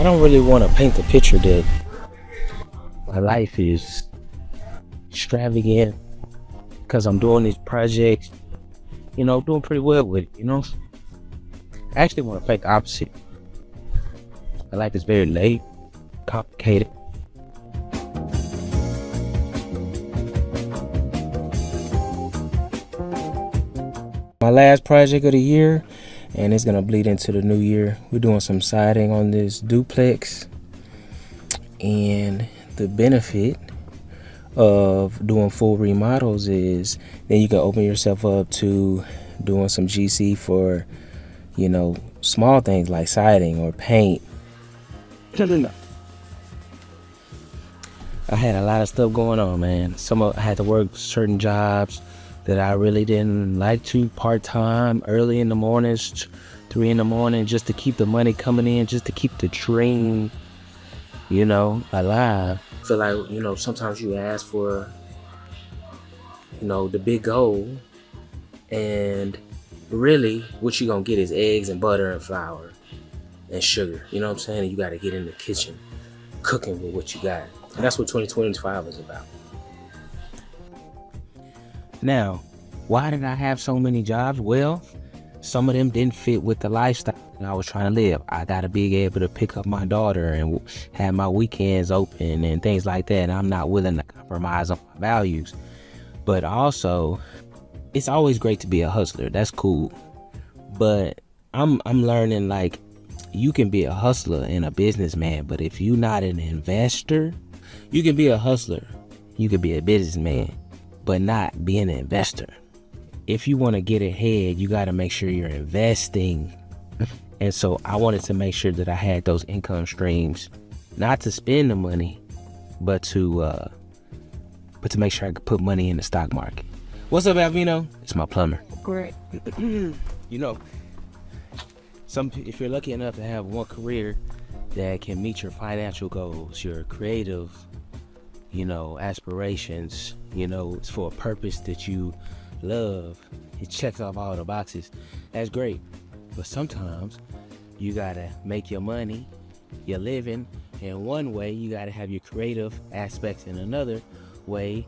don't really want to paint the picture that my life is extravagant because I'm doing these projects, doing pretty well with it. I actually want to paint the opposite. My life is very late, complicated. My last project of the year, and it's gonna bleed into the new year. We're doing some siding on this duplex, and the benefit of doing full remodels is then you can open yourself up to doing some GC for small things like siding or paint. I had a lot of stuff going on, man. I had to work certain jobs that I really didn't like to, part-time, early in the mornings, 3 in the morning, just to keep the money coming in, just to keep the dream, alive. I feel like, sometimes you ask for, the big goal, and really what you gonna get is eggs and butter and flour and sugar. You know what I'm saying? And you gotta get in the kitchen cooking with what you got. And that's what 2025 is about. Now, why did I have so many jobs? Well, some of them didn't fit with the lifestyle that I was trying to live. I gotta be able to pick up my daughter and have my weekends open and things like that. And I'm not willing to compromise on my values. But also, it's always great to be a hustler. That's cool. But I'm learning, like, you can be a hustler and a businessman, but if you're not an investor, you can be a hustler, you can be a businessman, but not be an investor. If you want to get ahead, you got to make sure you're investing. And so I wanted to make sure that I had those income streams, not to spend the money, but to make sure I could put money in the stock market. What's up, Alvino? It's my plumber. Great. If you're lucky enough to have one career that can meet your financial goals, your creative, aspirations, it's for a purpose that you love, it checks off all the boxes, that's great. But sometimes you gotta make your money, your living in one way, you gotta have your creative aspects in another way,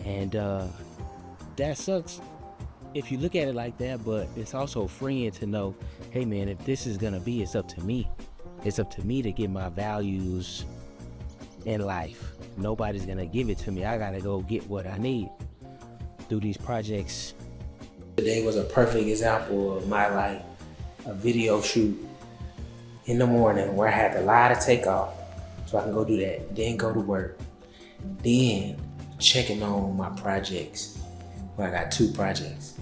and that sucks if you look at it like that. But it's also freeing to know, hey man, if this is gonna be, it's up to me. It's up to me to get my values in life. Nobody's gonna give it to me. I gotta go get what I need through these projects. Today was a perfect example of a video shoot in the morning where I had to lie to take off so I can go do that, then go to work, then checking on my projects. Well, I got 2 projects,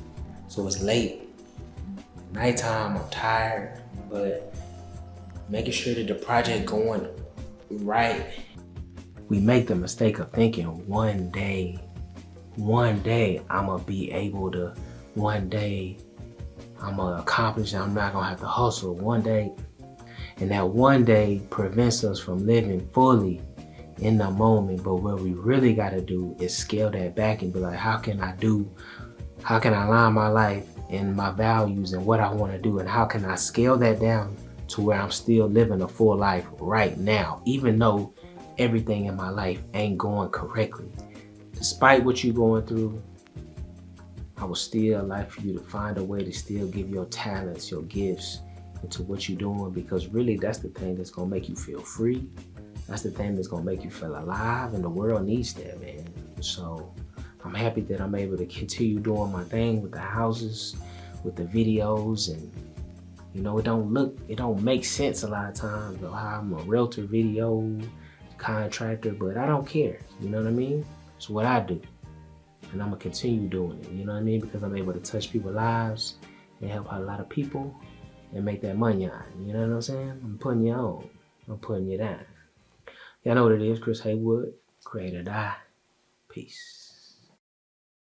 so it's late, nighttime, I'm tired, but making sure that the project going right. We make the mistake of thinking one day I'm gonna be able to, one day I'm gonna accomplish, I'm not gonna have to hustle one day. And that one day prevents us from living fully in the moment. But what we really gotta do is scale that back and be like, how can I align my life and my values and what I wanna do, and how can I scale that down to where I'm still living a full life right now, even though everything in my life ain't going correctly. Despite what you're going through, I would still like for you to find a way to still give your talents, your gifts into what you're doing, because really that's the thing that's gonna make you feel free. That's the thing that's gonna make you feel alive, and the world needs that, man. So I'm happy that I'm able to continue doing my thing with the houses, with the videos, and it don't make sense a lot of times though, how I'm a realtor, video contractor, but I don't care, you know what I mean? It's what I do, and I'm gonna continue doing it, you know what I mean? Because I'm able to touch people's lives and help out a lot of people and make that money on, you know what I'm saying? I'm putting you on, I'm putting you down. Y'all know what it is, Chris Haywood, Create or Die. Peace.